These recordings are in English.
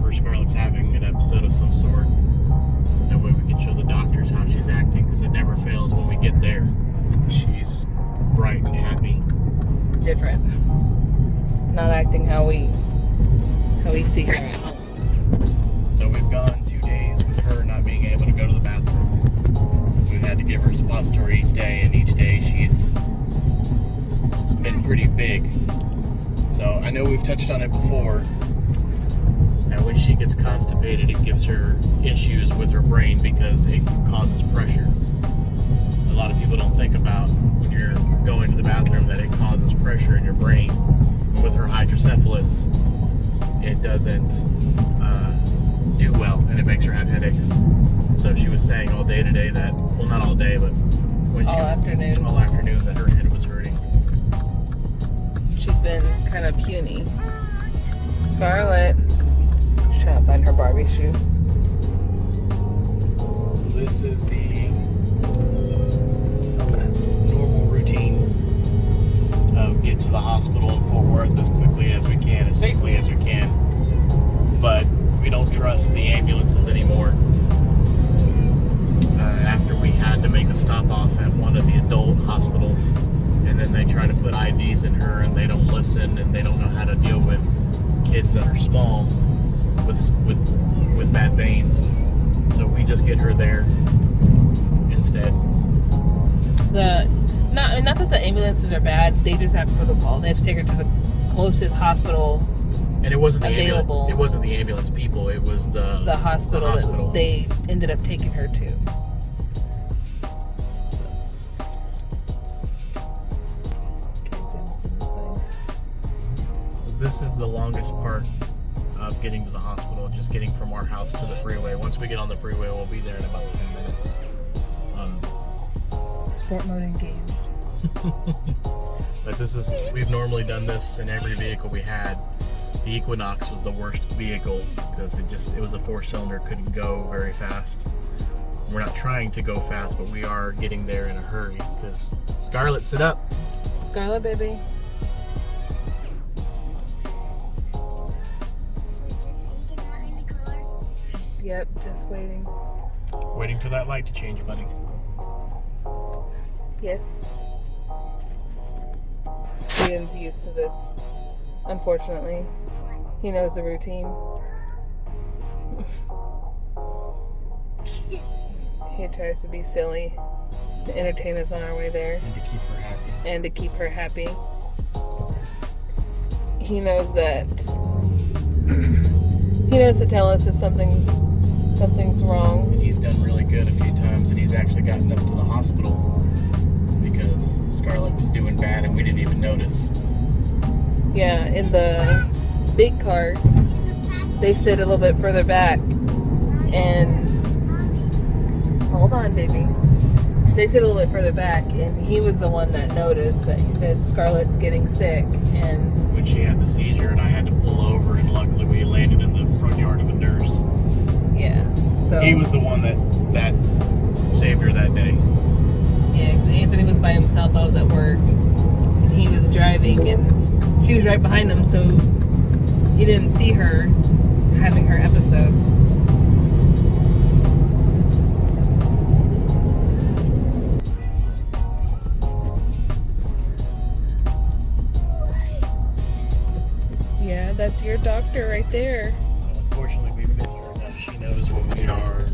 whenever Scarlett's having an episode of some sort, that way we can show the doctors how she's acting, because it never fails when we get there. She's bright and happy. Different. Not acting how we see her out. So we've gone 2 days with her not being able to go to the bathroom. We've had to give her a suppository each day, and each day she's been pretty big. So I know we've touched on it before, and when she gets constipated, it gives her issues with her brain because it causes pressure. A lot of people don't think about when you're going to the bathroom that it causes pressure in your brain. With her hydrocephalus, it doesn't do well, and it makes her have headaches. So she was saying all day today that, well, not all day, but all afternoon that her head was hurting. She's been kind of puny. Scarlett, she's trying to find her Barbie shoe. So this is the normal routine of get to the hospital in Fort Worth as quickly as we can, as safely as we can. But we don't trust the ambulances anymore. After we had to make a stop off at one of the adult hospitals, and then they try to put IVs in her, and they don't listen, and they don't know how to deal with kids that are small with bad veins. So we just get her there instead. Not that the ambulances are bad, they just have protocol. They have to take her to the closest hospital. And it wasn't available. It wasn't the ambulance people. It was the hospital that they ended up taking her to. This is the longest part of getting to the hospital. Just getting from our house to the freeway. Once we get on the freeway, we'll be there in about 10 minutes. Sport mode engaged. But we've normally done this in every vehicle we had. The Equinox was the worst vehicle because it was a 4-cylinder, couldn't go very fast. We're not trying to go fast, but we are getting there in a hurry because Scarlett, sit up. Scarlett, baby. Yep, just waiting. Waiting for that light to change, buddy. Yes. Ian's used to this, unfortunately. He knows the routine. He tries to be silly to entertain us on our way there. And to keep her happy. He knows that. He knows to tell us if something's wrong. And he's done really good a few times, and he's actually gotten us to the hospital because Scarlett was doing bad and we didn't even notice. Yeah, in the big car, they sit a little bit further back, and hold on, baby. They sit a little bit further back, and he was the one that noticed that. He said Scarlett's getting sick, and when she had the seizure, and I had to pull over, and luckily we landed in the front yard of a nurse. Yeah, so he was the one that saved her that day. Yeah, because Anthony was by himself. I was at work, and he was driving, and she was right behind him, so he didn't see her having her episode. Yeah, that's your doctor right there. So unfortunately, we've been here enough. She knows when we are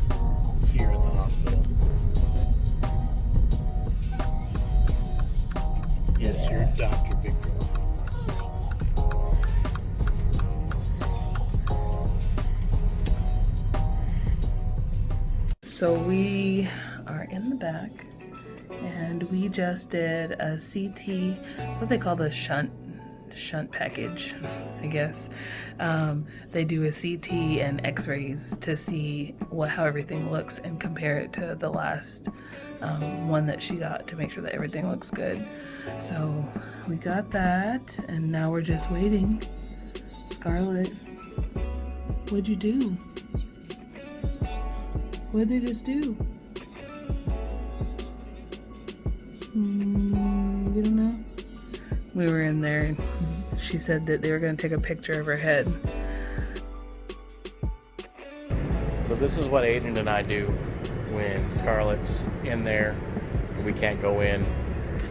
here at the hospital. Yes, your doctor, big girl. So we are in the back, and we just did a CT, what they call the shunt package, I guess. They do a CT and x-rays to see how everything looks and compare it to the last one that she got to make sure that everything looks good. So we got that, and now we're just waiting. Scarlett, what'd you do? What'd they just do? You don't know? We were in there, and she said that they were going to take a picture of her head. this is what Aiden and I do when Scarlett's in there and we can't go in.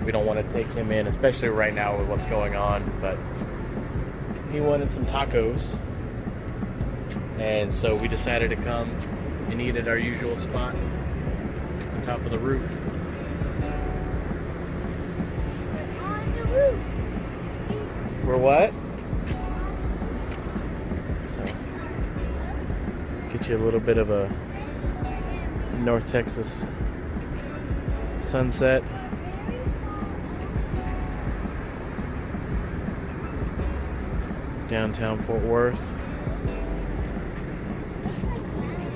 We don't want to take him in, especially right now with what's going on, but he wanted some tacos, and so we decided to come and eat at our usual spot on top of the roof. On the roof. We're what? So, get you a little bit of a North Texas sunset. Downtown Fort Worth.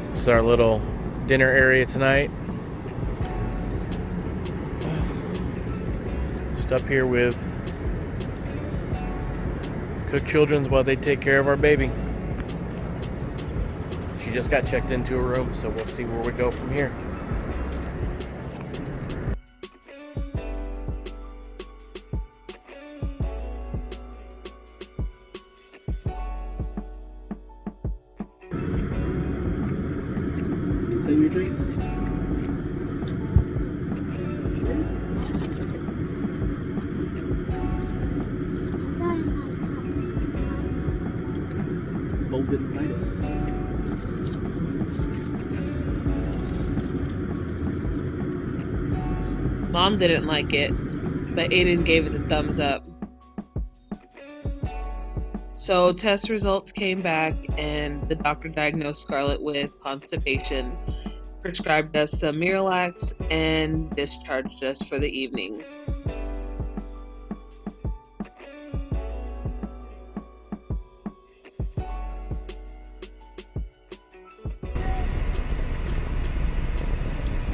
This is our little dinner area tonight. Just up here with Cook Children's while they take care of our baby. She just got checked into a room, so we'll see where we go from here. Your drink? Fold it and bite it. Mom didn't like it, but Aiden gave it the thumbs up. So test results came back and the doctor diagnosed Scarlett with constipation, prescribed us some Miralax, and discharged us for the evening.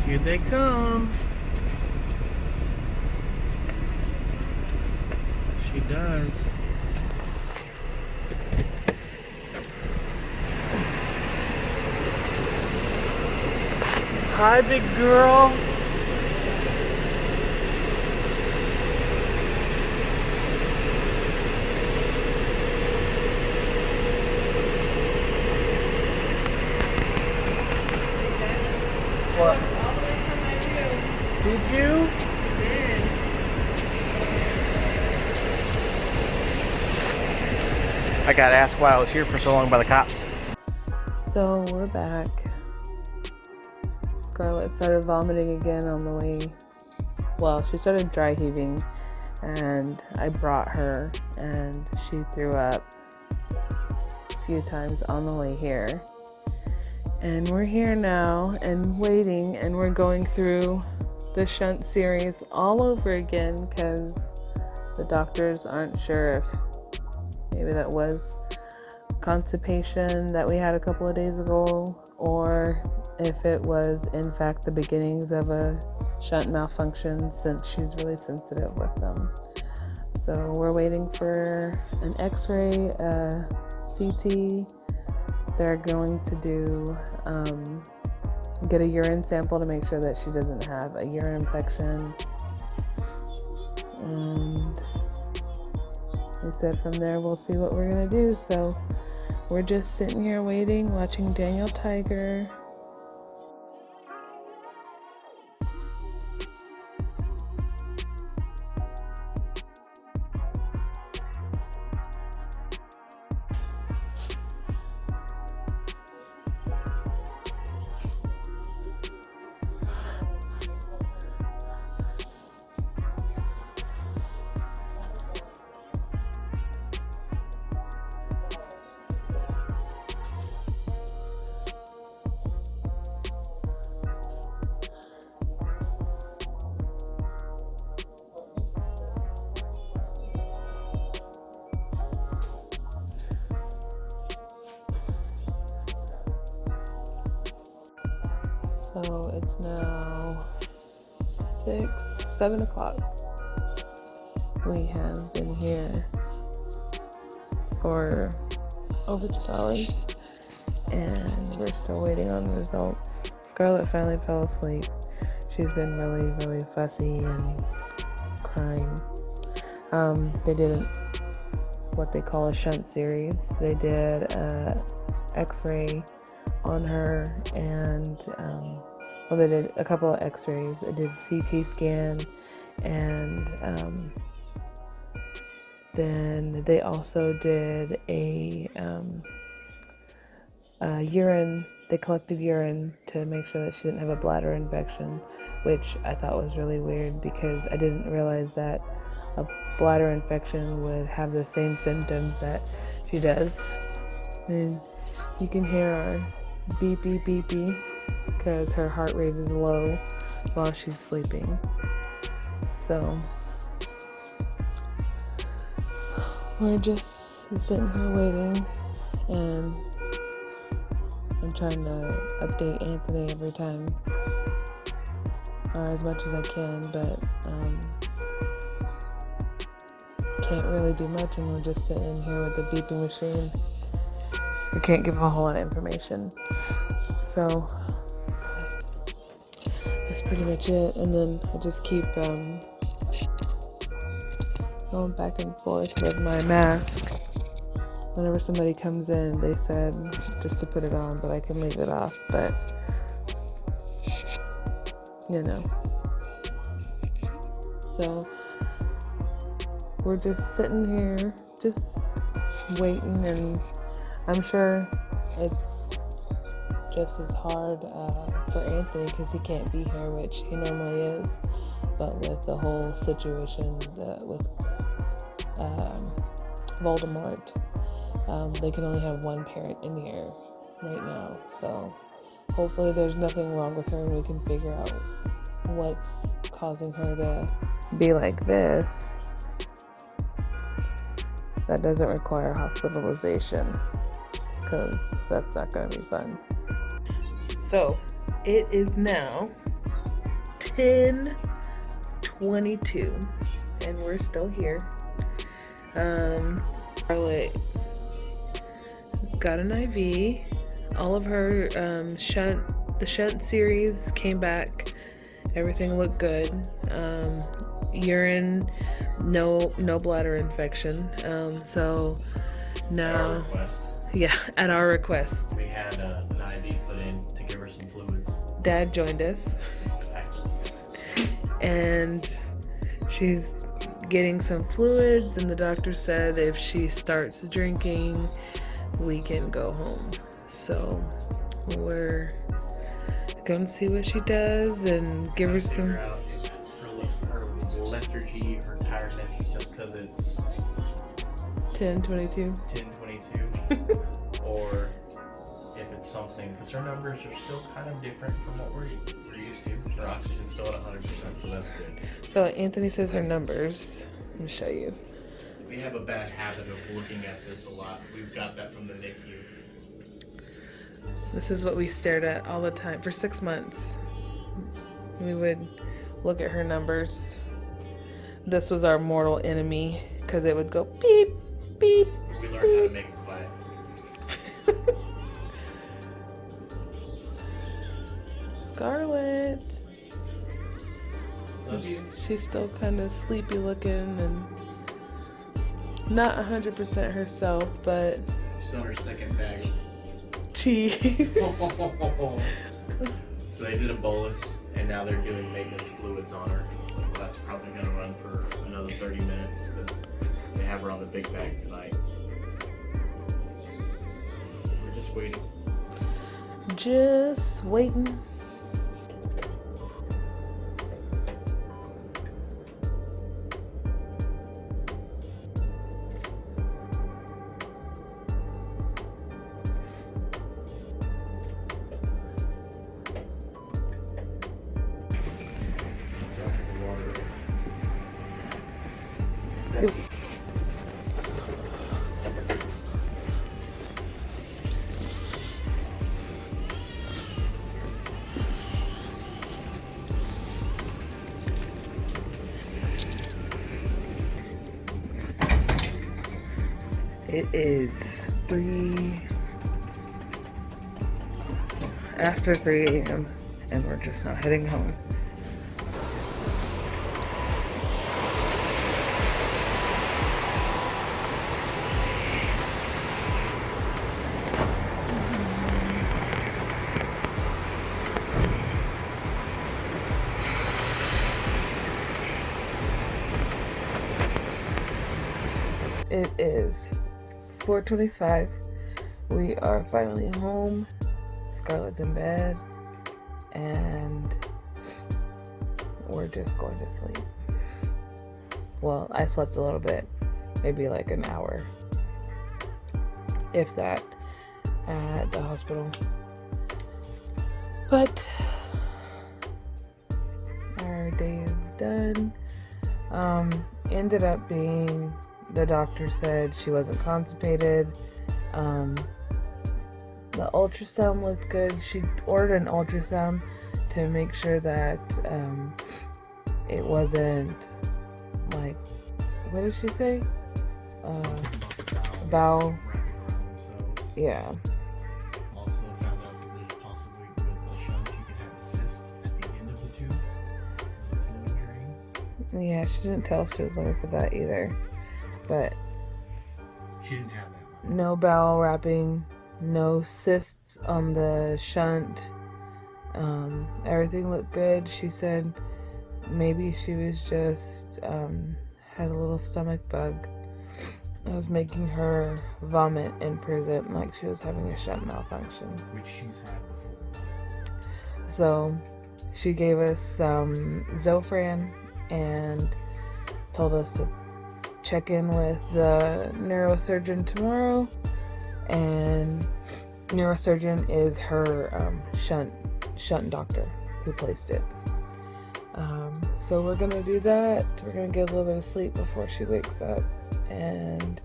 Here they come. She does. Hi, big girl. What? Did you? I got asked why I was here for so long by the cops. So we're back. Scarlett started vomiting again on the way. Well, she started dry heaving, and I brought her, and she threw up a few times on the way here. And we're here now and waiting, and we're going through the shunt series all over again because the doctors aren't sure if maybe that was constipation that we had a couple of days ago, or if it was in fact the beginnings of a shunt malfunction, since she's really sensitive with them. So we're waiting for an x-ray, a CT. They're going to do get a urine sample to make sure that she doesn't have a urine infection, and they said from there we'll see what we're gonna do. So we're just sitting here waiting, watching Daniel Tiger. So it's now 7 o'clock. We have been here for over 2 hours and we're still waiting on results. Scarlett finally fell asleep. She's been really fussy and crying. They did what they call a shunt series. They did a x-ray on her, and well, they did a couple of x-rays. They did CT scan, and then they also did a urine. They collected urine to make sure that she didn't have a bladder infection, which I thought was really weird because I didn't realize that a bladder infection would have the same symptoms that she does. And you can hear her beep, beep, beep, beep, because her heart rate is low while she's sleeping. So we're just sitting here waiting, and I'm trying to update Anthony every time, or as much as I can, but can't really do much when we're just sitting here with the beeping machine. We can't give a whole lot of information. So that's pretty much it. And then I just keep going back and forth with my mask. Whenever somebody comes in, they said just to put it on, but I can leave it off. But, you know. So we're just sitting here, just waiting, and I'm sure it's just as hard for Anthony because he can't be here, which he normally is. But with the whole situation with Voldemort, they can only have one parent in here right now. So hopefully there's nothing wrong with her and we can figure out what's causing her to be like this. That doesn't require hospitalization, because that's not going to be fun. So it is now 10:22 and we're still here. Scarlett got an IV. All of her the shunt series came back. Everything looked good. Urine, no bladder infection. So now, at our request, we had an IV put in to give her some fluids. Dad joined us, and she's getting some fluids, and the doctor said if she starts drinking, we can go home. So we're going to see what she does and give her some. Her lethargy, her tiredness is just because it's 10:22. Or if it's something, because her numbers are still kind of different from what we're used to. Her oxygen's still at 100%, so that's good. So Anthony says her numbers. Let me show you. We have a bad habit of looking at this a lot. We've got that from the NICU. This is what we stared at all the time for 6 months. We would look at her numbers. This was our mortal enemy because it would go beep, beep. We learned beep. how to make it quiet. Scarlett. Love you. She's still kind of sleepy looking and not 100% herself, but She's on her second bag. cheese. So they did a bolus, and now they're doing maintenance fluids on her. So that's probably going to run for another 30 minutes because they have her on the big bag tonight. We're just waiting. Just waiting. It is after 3 a.m. and we're just now heading home. It is 4:25. We are finally home. Scarlett's in bed, and we're just going to sleep. Well, I slept a little bit, maybe like an hour, if that, at the hospital. But our day is done. Ended up being, the doctor said she wasn't constipated. The ultrasound looked good. She ordered an ultrasound to make sure that it wasn't like, what did she say? Bowel. Yeah. Also found out that there's possibly with the shunt you could have a cyst at the end of the tube, the fluid drains. Yeah, she didn't tell us she was looking for that either. But She didn't have that one. no bowel wrapping, no cysts on the shunt. Everything looked good. She said maybe she was just had a little stomach bug. It was making her vomit and present like she was having a shunt malfunction. Which she's had before. So she gave us some Zofran and told us to check in with the neurosurgeon tomorrow. And neurosurgeon is her shunt doctor who placed it. So we're gonna do that. We're gonna get a little bit of sleep before she wakes up, and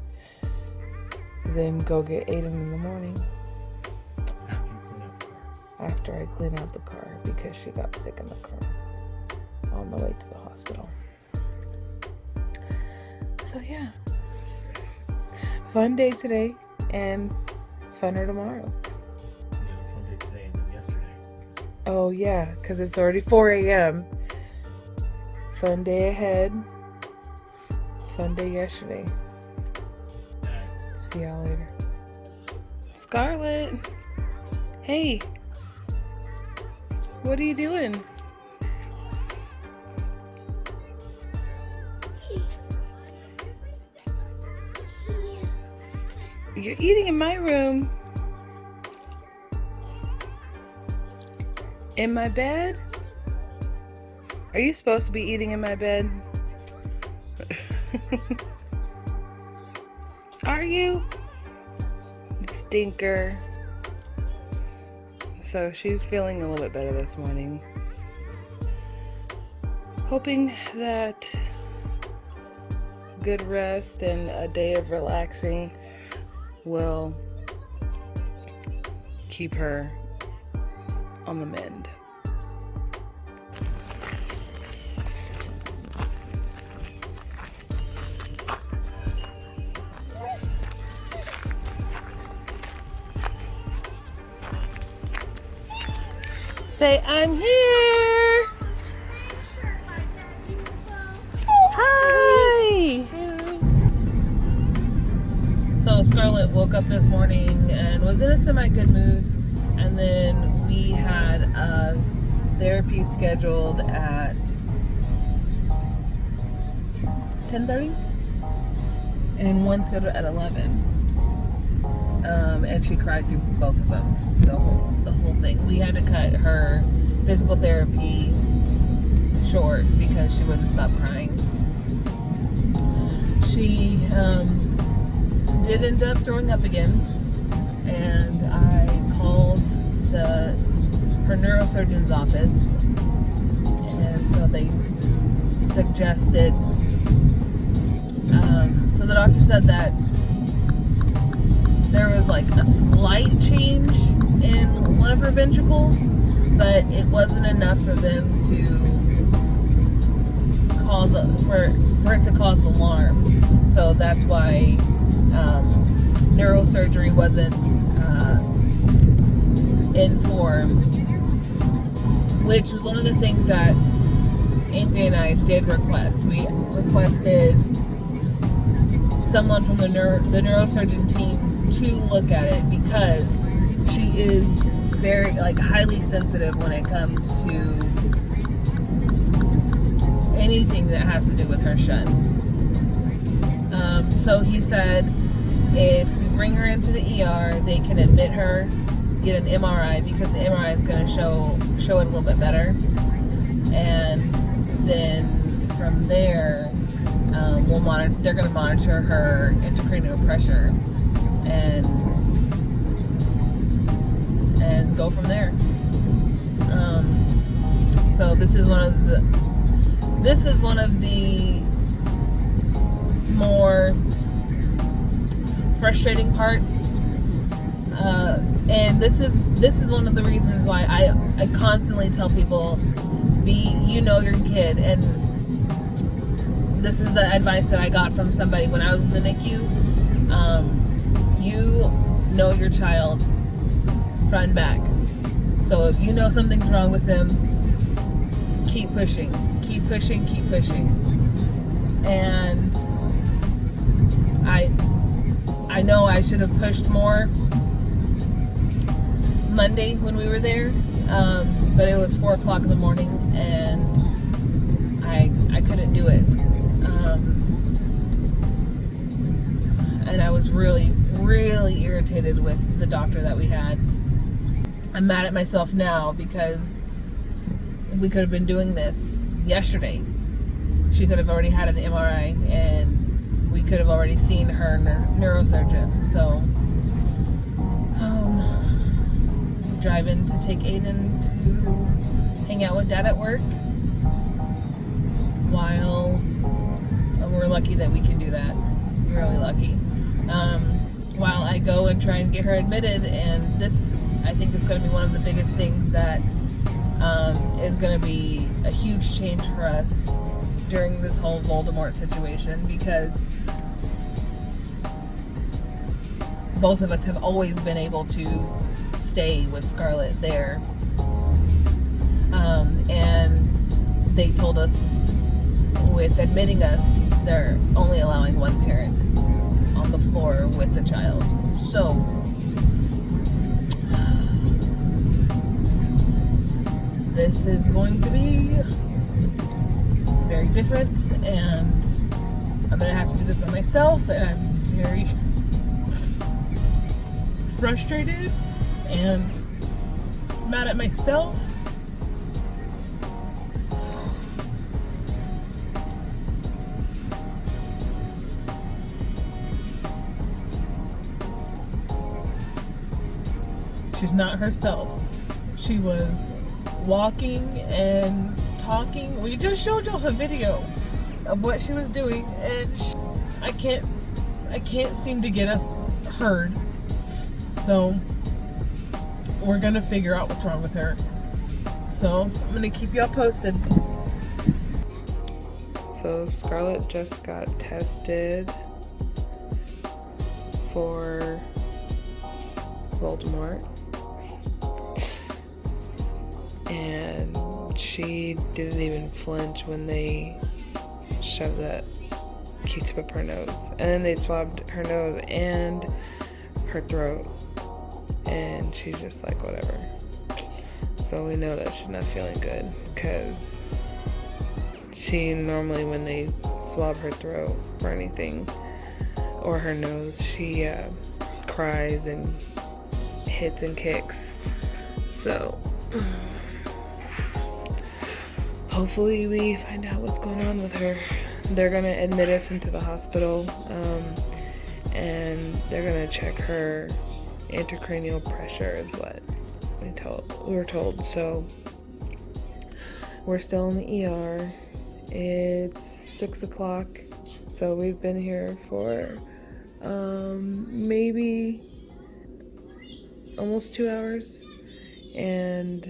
then go get Aiden in the morning After you clean out the car. after I clean out the car because she got sick in the car on the way to the hospital. So yeah, fun day today and funner tomorrow. We had a fun day today and then yesterday. Oh yeah, because it's already 4 a.m. Fun day ahead. Fun day yesterday. See y'all later. Scarlett! Hey! What are you doing? You're eating in my room. In my bed? Are you supposed to be eating in my bed? Are you? Stinker. So she's feeling a little bit better this morning. Hoping that good rest and a day of relaxing will keep her on the mend. Say, I'm here. Hi. So Scarlett woke up this morning and was in a semi-good mood, and then we had a therapy scheduled at 10:30 and one scheduled at 11. And she cried through both of them, the whole thing. We had to cut her physical therapy short because she wouldn't stop crying. She did end up throwing up again, and I called her neurosurgeon's office, and so they suggested, so the doctor said that there was like a slight change in one of her ventricles, but it wasn't enough for them to cause for it to cause alarm. So that's why neurosurgery wasn't informed, which was one of the things that Anthony and I did request. We requested someone from the neurosurgeon team to look at it because she is very highly sensitive when it comes to anything that has to do with her shunt. So he said if we bring her into the ER, they can admit her, get an MRI, because the MRI is going to show it a little bit better. And then from there, they're going to monitor her intracranial pressure and go from there. So this is one of the more frustrating parts, and this is one of the reasons why I constantly tell people, you know your kid. And this is the advice that I got from somebody when I was in the NICU. You know your child front and back. So if you know something's wrong with them, keep pushing. And I know I should have pushed more Monday when we were there, but it was 4 o'clock in the morning and I couldn't do it. And I was really, really irritated with the doctor that we had. I'm mad at myself now because we could have been doing this yesterday. She could have already had an MRI and we could have already seen her neurosurgeon. So, driving to take Aiden to hang out with Dad at work, while we're lucky that we can do that. Really lucky. While I go and try and get her admitted, and this, I think, is going to be one of the biggest things that is going to be a huge change for us during this whole Voldemort situation, because both of us have always been able to stay with Scarlett there. And they told us with admitting us, they're only allowing one parent on the floor with the child. So this is going to be very different, and I'm going to have to do this by myself, and I'm very frustrated and mad at myself. She's not herself. She was walking and talking. We just showed y'all a video of what she was doing, and I can't seem to get us heard. So we're gonna figure out what's wrong with her. So I'm gonna keep y'all posted. So Scarlett just got tested for Voldemort, and she didn't even flinch when they shoved that Q-tip up her nose, and then they swabbed her nose and her throat, and she's just like, whatever. So we know that she's not feeling good, because she normally, when they swab her throat for anything or her nose, she cries and hits and kicks. So hopefully we find out what's going on with her. They're gonna admit us into the hospital, and they're gonna check her intracranial pressure, is what we were told. So we're still in the ER. It's 6 o'clock, so we've been here for maybe almost 2 hours, and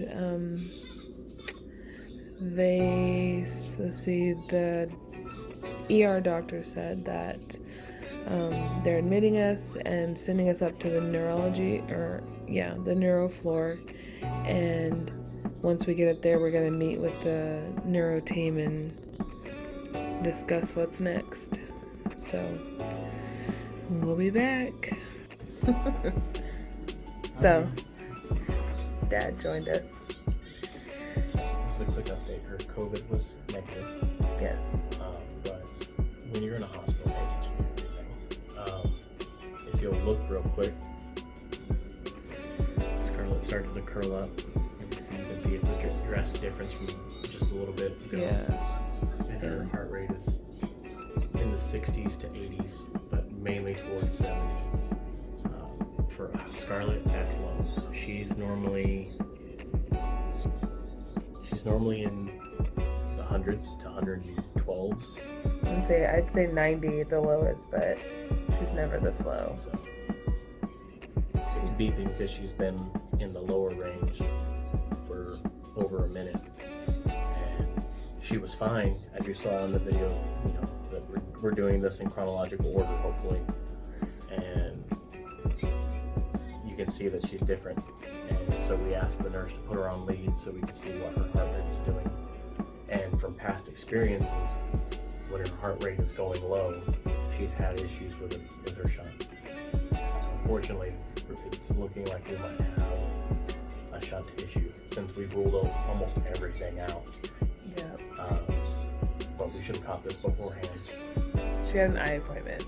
the ER doctor said that they're admitting us and sending us up to the the neuro floor, and once we get up there, we're gonna meet with the neuro team and discuss what's next. So we'll be back. So Dad joined us. So this is a quick update. Her COVID was negative. Yes. But when you're in a hospital, pay attention to everything. go look real quick. Scarlett started to curl up. You can see it's a drastic difference from just a little bit ago. Yeah. And her heart rate is in the 60s to 80s, but mainly towards 70. For Scarlett, that's low. She's normally in the hundreds to 112s. I'd say 90 the lowest, but she's never this low. So it's beeping because she's been in the lower range for over a minute, and she was fine, as you saw in the video. You know that we're doing this in chronological order, hopefully, and you can see that she's different. And so we asked the nurse to put her on lead so we could see what her heart rate was doing. And from past experiences, when her heart rate is going low, she's had issues with her shunt. So unfortunately, it's looking like we might have a shunt issue since we've ruled almost everything out. Yeah. But we should have caught this beforehand. She had an eye appointment.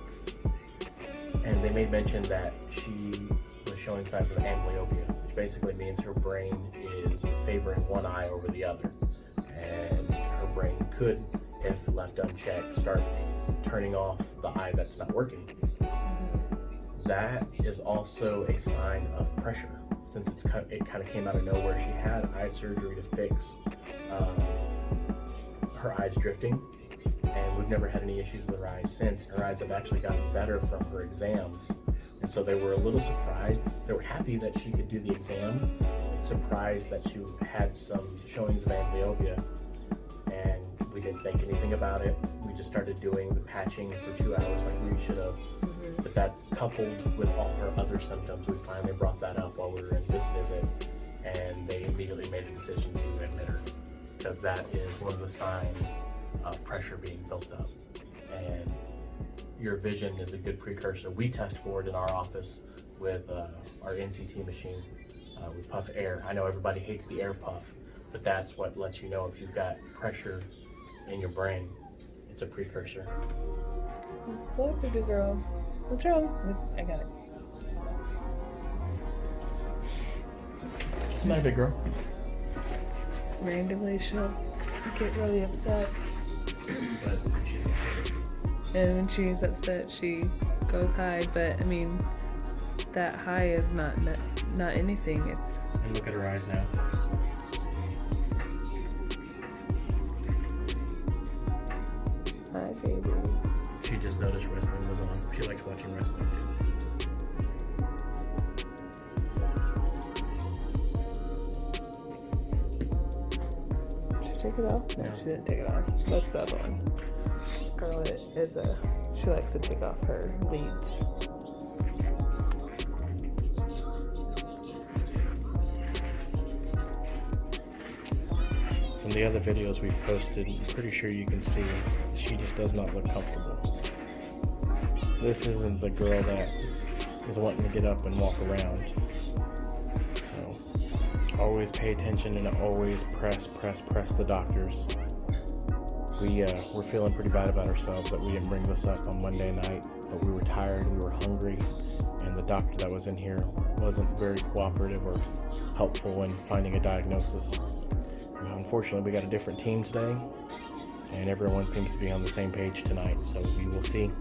And they made mention that she was showing signs of amblyopia, which basically means her brain is favoring one eye over the other. And her brain could, if left unchecked, start turning off the eye that's not working. That is also a sign of pressure, since it kind of came out of nowhere. She had eye surgery to fix her eyes drifting, and we've never had any issues with her eyes since. Her eyes have actually gotten better from her exams, and so they were a little surprised. They were happy that she could do the exam, surprised that she had some showings of amblyopia, and we didn't think anything about it. We just started doing the patching for 2 hours like we should have. But that coupled with all her other symptoms, we finally brought that up while we were in this visit, and they immediately made a decision to admit her, because that is one of the signs of pressure being built up. And your vision is a good precursor. We test for it in our office with our NCT machine. We puff air. I know everybody hates the air puff, but that's what lets you know if you've got pressure in your brain. It's a precursor. Hello, baby girl. What's wrong? I got it. What's the matter, big girl? Randomly, she'll get really upset. But she's okay. And when she's upset, she goes high. But I mean, that high is not anything. It's. And look at her eyes now. Hi, baby. She just noticed wrestling was on. She likes watching wrestling too. Did she take it off? No, she didn't take it off. That's the other one. Scarlett she likes to take off her leads. From the other videos we've posted, I'm pretty sure you can see she just does not look comfortable. This isn't the girl that is wanting to get up and walk around. So always pay attention and always press the doctors. We're feeling pretty bad about ourselves that we didn't bring this up on Monday night, but we were tired, we were hungry, and the doctor that was in here wasn't very cooperative or helpful in finding a diagnosis. Unfortunately, we got a different team today, and everyone seems to be on the same page tonight, so we will see.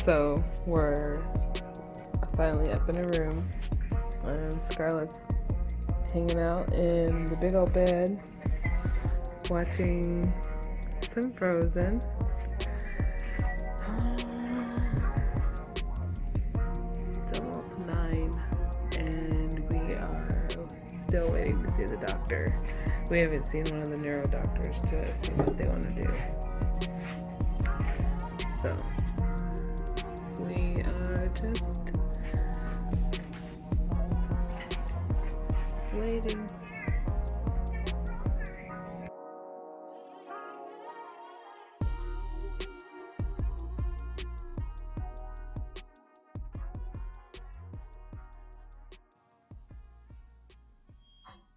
So we're finally up in a room, and Scarlett's hanging out in the big old bed watching some Frozen. It's almost 9 and we are still waiting to see the doctor. We haven't seen one of the neuro doctors to see what they want to do. So We are just waiting.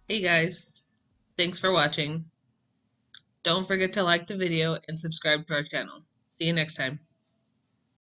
Hey guys, thanks for watching. Don't forget to like the video and subscribe to our channel. See you next time.